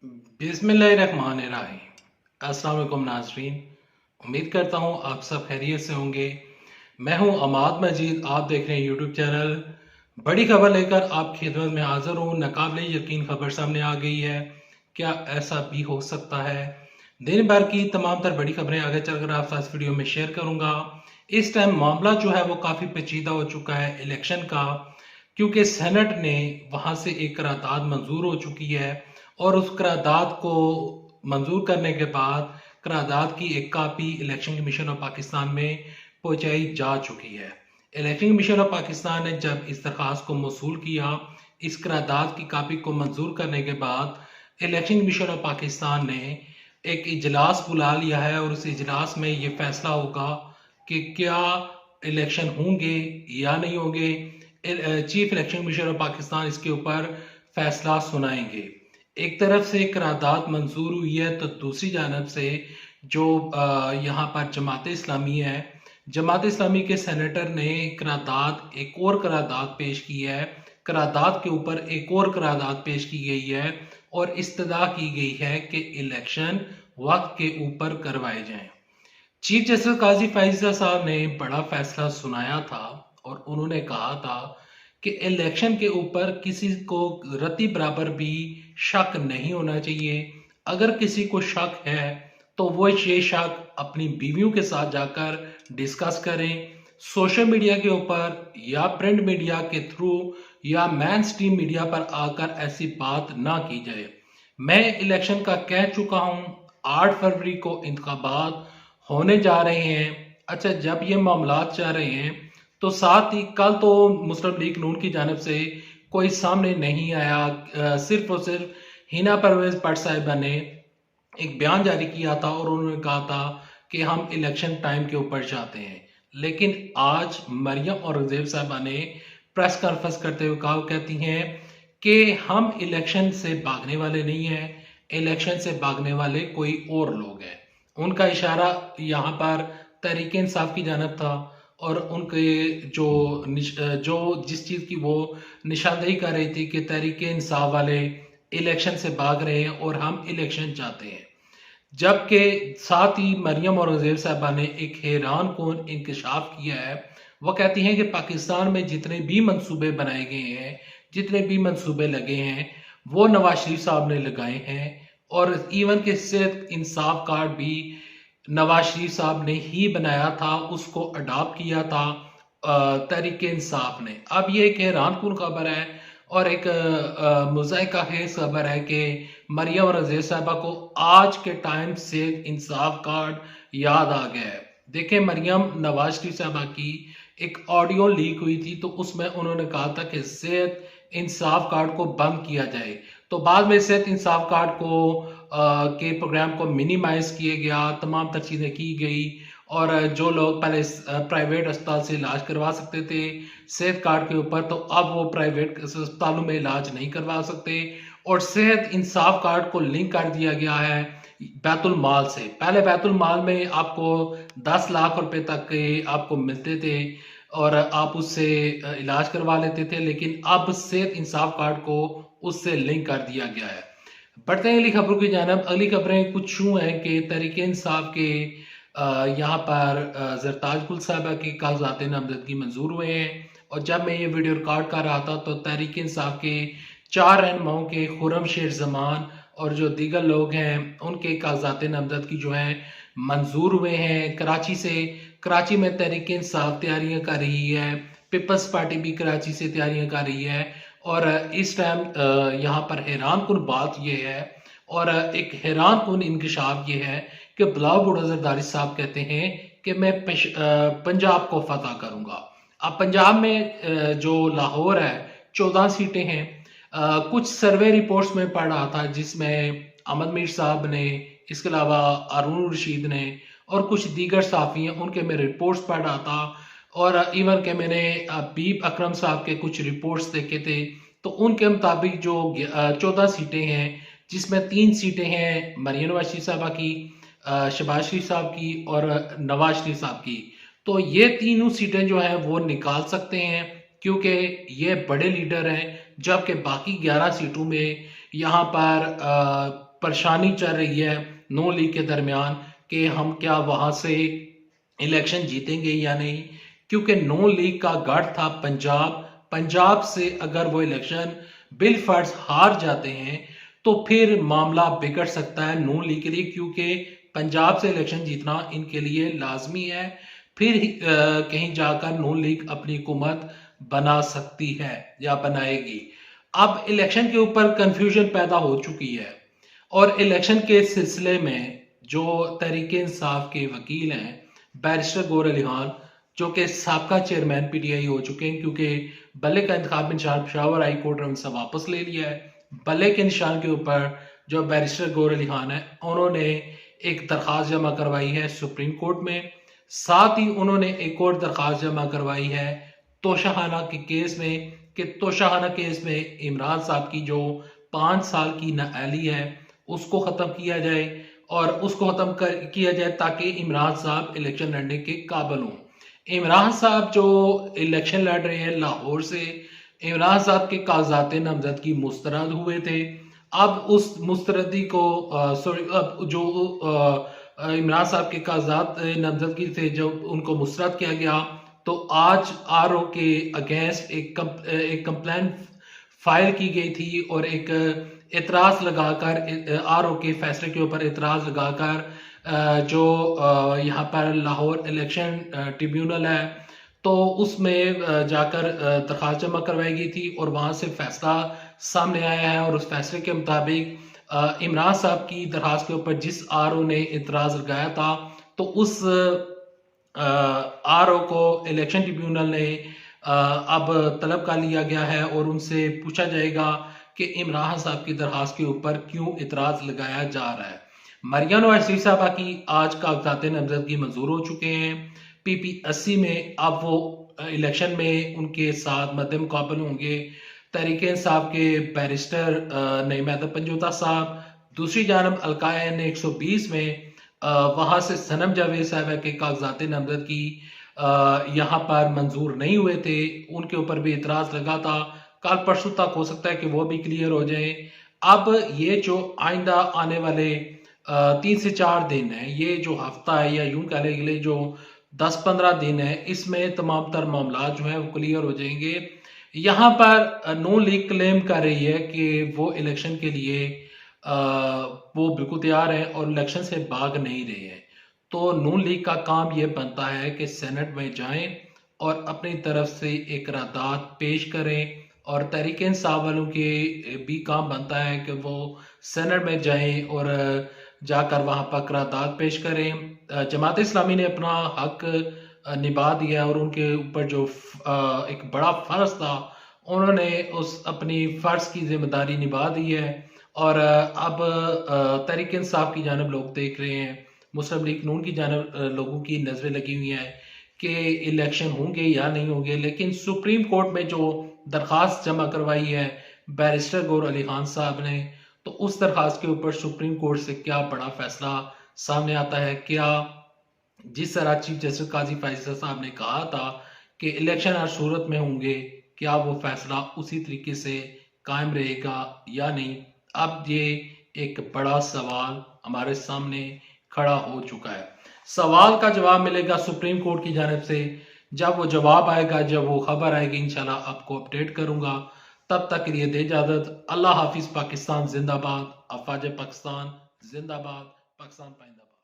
बिस्मिल्लाहिर्रहमानिर्रहीम। अस्सलाम वालेकुम नाज़रीन, उम्मीद करता हूँ आप सब खैरियत से होंगे। मैं हूँ अमाद मजीद, आप देख रहे हैं यूट्यूब चैनल। बड़ी खबर लेकर आपकी खिदमत में हाजिर हूँ। नाकाबिले यकीन खबर सामने आ गई है। क्या ऐसा भी हो सकता है? दिन भर की तमाम तर बड़ी खबरें आगे चलकर आपके साथ वीडियो में शेयर करूंगा। इस टाइम मामला जो है वो काफ़ी पेचीदा हो चुका है इलेक्शन का, क्योंकि सेनेट ने वहां से एक करारदाद मंजूर हो चुकी है और उस करारदाद को मंजूर करने के बाद करारदाद की एक copy election commission of Pakistan में पहुंचाई जा चुकी है। इलेक्शन कमीशन ऑफ पाकिस्तान ने जब इस दरखास्त को मौसूल किया, इस करारदाद की कापी को मंजूर करने के बाद इलेक्शन कमीशन ऑफ पाकिस्तान ने एक इजलास बुला लिया है और उस इजलास में ये फैसला होगा कि क्या इलेक्शन होंगे या नहीं होंगे। Chief election commission of Pakistan इसके ऊपर फैसला सुनाएंगे। एक तरफ से करारदाद मंजूर हुई है तो दूसरी जानब से जो यहाँ पर जमात इस्लामी है, जमात इस्लामी के सेनेटर ने एक और करारदाद पेश की है। करारदाद के ऊपर एक और करारदाद पेश की गई है और इस्तदा की गई है कि इलेक्शन वक्त के ऊपर करवाए जाएं। चीफ जस्टिस काजी फाइजा साहब ने बड़ा फैसला सुनाया था और उन्होंने कहा था कि इलेक्शन के ऊपर किसी को रत्ती बराबर भी शक नहीं होना चाहिए। अगर किसी को शक है तो वो ये शक अपनी बीवियों के साथ जाकर डिस्कस करें, सोशल मीडिया के ऊपर या प्रिंट मीडिया के थ्रू या मेन स्ट्रीम मीडिया पर आकर ऐसी बात ना की जाए। मैं इलेक्शन का कह चुका हूं, 8 फरवरी को इंतखाबात होने जा रहे हैं। अच्छा, जब ये मामलात चल रहे हैं तो साथ ही कल तो मुस्लिम लीग नून की जानब से कोई सामने नहीं आया। सिर्फ और सिर्फ हिना परवेज भट्ट साहिबा ने एक बयान जारी किया था और उन्होंने कहा था कि हम इलेक्शन टाइम के ऊपर चाहते हैं। लेकिन आज मरियम औरंगजेब साहिबा ने प्रेस कॉन्फ्रेंस करते हुए कहा, कहती हैं कि हम इलेक्शन से भागने वाले नहीं हैं, इलेक्शन से भागने वाले कोई और लोग हैं। उनका इशारा यहाँ पर तहरीक इंसाफ की जानब था और उनके जो जिस चीज की वो निशानदेही कर रही थी कि तहरीक इंसाफ वाले इलेक्शन से भाग रहे हैं और हम इलेक्शन चाहते हैं। जबकि साथ ही मरियम औरंगजेब साहबा ने एक हैरान कौन इंकशाफ किया है। वो कहती हैं कि पाकिस्तान में जितने भी मंसूबे बनाए गए हैं, जितने भी मंसूबे लगे हैं, वो नवाज शरीफ साहब ने लगाए हैं और इवन के सेहत इंसाफ कार्ड भी नवाज शरीफ साहब ने ही बनाया था, उसको अडॉप्ट किया था तहरीक इंसाफ ने। अब ये एक हैरान कुन खबर है और एक मुज़ाहिका खेज खबर है कि मरियम रज़ी साहबा को आज के टाइम से इंसाफ कार्ड याद आ गया है। देखें, मरियम नवाज शरीफ साहबा की एक ऑडियो लीक हुई थी तो उसमें उन्होंने कहा था कि सेहत इंसाफ कार्ड को बंद किया जाए। तो बाद में सेहत इंसाफ कार्ड को के प्रोग्राम को मिनिमाइज किया गया, तमाम तर चीजें की गई और जो लोग पहले प्राइवेट अस्पताल से इलाज करवा सकते थे सेहत कार्ड के ऊपर, तो अब वो प्राइवेट अस्पतालों में इलाज नहीं करवा सकते और सेहत इंसाफ कार्ड को लिंक कर दिया गया है बैतुल माल से। पहले बैतुल माल में आपको 10 लाख रुपए तक के आपको मिलते थे और आप उससे इलाज करवा लेते थे, लेकिन अब सेहत इंसाफ कार्ड को उससे लिंक कर दिया गया है। बढ़ते हैं अगली खबरों की जानब। अगली खबरें कुछ यूं हैं कि तहरीक इंसाफ के यहाँ पर जरताज गुल साहबा के कागजात नामजदगी मंजूर हुए हैं और जब मैं ये वीडियो रिकॉर्ड कर रहा था तो तहरीक इंसाफ के 4 रहनुमाओं के खुर्रम शेर जमान और जो दीगर लोग हैं उनके कागजात नामजदगी जो है मंजूर हुए हैं। कराची में तहरीक इंसाफ तैयारियां कर रही है, पीपल्स पार्टी भी कराची से तैयारियां कर रही है और इस टाइम यहाँ पर हैरान कुन बात यह है और एक हैरान कुन इंकशाफ ये है कि बिलावल भुट्टो जरदारी साहब कहते हैं कि मैं पंजाब को फतह करूंगा। अब पंजाब में जो लाहौर है 14 सीटें हैं। कुछ सर्वे रिपोर्ट्स में पढ़ रहा था जिसमें अहमद मीर साहब ने, इसके अलावा अरुण रशीद ने और कुछ दीगर साफी हैं, उनके मैं रिपोर्ट्स पढ़ रहा था और इवन के मैंने बीप अकरम साहब के कुछ रिपोर्ट्स देखे थे तो उनके मुताबिक जो 14 सीटें हैं जिसमें 3 सीटें हैं मरियम नवाज शरीफ साहबा की, शहबाज शरीफ साहब की और नवाज शरीफ साहब की, तो ये तीनों सीटें जो हैं वो निकाल सकते हैं क्योंकि ये बड़े लीडर हैं। जबकि बाकी 11 सीटों में यहाँ पर परेशानी चल रही है नून लीग के दरमियान कि हम क्या वहां से इलेक्शन जीतेंगे या नहीं, क्योंकि नून लीग का गढ़ था पंजाब से अगर वो इलेक्शन बिल फर्ज हार जाते हैं तो फिर मामला बिगड़ सकता है नून लीग के लिए, क्योंकि पंजाब से इलेक्शन जीतना इनके लिए लाजमी है। फिर कहीं जाकर नून लीग अपनी हुकूमत बना सकती है या बनाएगी। अब इलेक्शन के ऊपर कंफ्यूजन पैदा हो चुकी है और इलेक्शन के सिलसिले में जो तहरीक इंसाफ के वकील हैं बैरिस्टर गौहर अली खान, जो कि साबका चेयरमैन पीटीआई हो चुके हैं, क्योंकि बल्ले का इंतखाब निशान पेशावर हाई कोर्ट ने उनसे वापस ले लिया है। बल्ले के निशान के ऊपर जो बैरिस्टर गौहर अली खान है उन्होंने एक दरखास्त जमा करवाई है सुप्रीम कोर्ट में। साथ ही उन्होंने एक और दरखास्त जमा करवाई है तोशाखाना के केस में कि तोशाखाना केस में इमरान साहब की जो 5 साल की नाअहली है उसको खत्म किया जाए और उसको खत्म किया जाए ताकि इमरान साहब इलेक्शन लड़ने के काबिल हों। इमरान साहब जो इलेक्शन लड़ रहे हैं लाहौर से, इमरान साहब के कागजात नामजदगी मुस्तरद हुए थे। अब उस मुस्तरदी को अब जो इमरान साहब के कागजात नामजदगी थे जब उनको मुस्तरद किया गया तो आज आरओ के अगेंस्ट एक कंप्लेंट फाइल की गई थी और एक एतराज लगाकर आरओ के फैसले के ऊपर एतराज लगाकर जो यहाँ पर लाहौर इलेक्शन ट्रिब्यूनल है तो उसमें जाकर दरखास्त जमा करवाई गई थी और वहां से फैसला सामने आया है और उस फैसले के मुताबिक इमरान साहब की दरखास्त के ऊपर जिस आरओ ने एतराज लगाया था तो उस आरओ को इलेक्शन ट्रिब्यूनल ने अब तलब कर लिया गया है और उनसे पूछा जाएगा कि इमरान साहब की दरखास्त के ऊपर क्यों इतराज लगाया जा रहा है। मरियम नवाज शरीफ साहबा की आज कागजात नामजदगी मंजूर हो चुके हैं PP80 में। अब वो इलेक्शन में उनके साथ मद्दे मुकाबल होंगे तहरीक इंसाफ के बैरिस्टर नईम हैदर पंजोता साहब, दूसरी जानब अलकायन 120 में वहां से सनम जावेद साहब के कागजात नामजदगी यहाँ पर मंजूर नहीं हुए थे, उनके ऊपर भी इतराज लगा था। कल परसों तक हो सकता है कि वो भी क्लियर हो जाए। अब ये जो आइंदा आने वाले 3 से 4 दिन है, ये जो हफ्ता है या यूं कह लें जो 10-15 दिन है, इसमें तमाम तर मामला जो है वो क्लियर हो जाएंगे। यहाँ पर नून लीग क्लेम कर रही है कि वो इलेक्शन के लिए वो बिल्कुल तैयार है और इलेक्शन से भाग नहीं रहे हैं। तो नून लीग का काम ये बनता है कि सेनेट में जाएं और अपनी तरफ से एक करारदाद पेश करें और तहरीक इंसाफ वालों के भी काम बनता है कि वो सेनेट में जाएं और जाकर वहां पर करारदाद पेश करें। जमात इस्लामी ने अपना हक निभा दिया और उनके ऊपर जो एक बड़ा फर्ज था उन्होंने उस अपनी फर्ज की जिम्मेदारी निभा दी है और अब तहरीक इंसाफ की जानब लोग देख रहे हैं, मुस्लिम लीग नून की जानब लोगों की नजरें लगी हुई हैं कि इलेक्शन होंगे या नहीं होंगे। लेकिन सुप्रीम कोर्ट में जो दरखास्त जमा करवाई है बैरिस्टर गौहर अली खान साहब ने, तो उस दरखास्त के ऊपर सुप्रीम कोर्ट से क्या बड़ा फैसला सामने आता है। क्या जिस तरह चीफ जस्टिस काजी फैसल साहब ने कहा था कि इलेक्शन हर सूरत में होंगे, क्या वो फैसला उसी तरीके से कायम रहेगा या नहीं। अब ये एक बड़ा सवाल हमारे सामने खड़ा हो चुका है। सवाल का जवाब मिलेगा सुप्रीम कोर्ट की जानिब से। जब वो जवाब आएगा, जब वो खबर आएगी, इंशाल्लाह आपको अपडेट करूंगा। तब तक के लिए दे इजाजत। अल्लाह हाफिज। पाकिस्तान जिंदाबाद। अफवाज पाकिस्तान जिंदाबाद। पाकिस्तान पाइंदाबाद।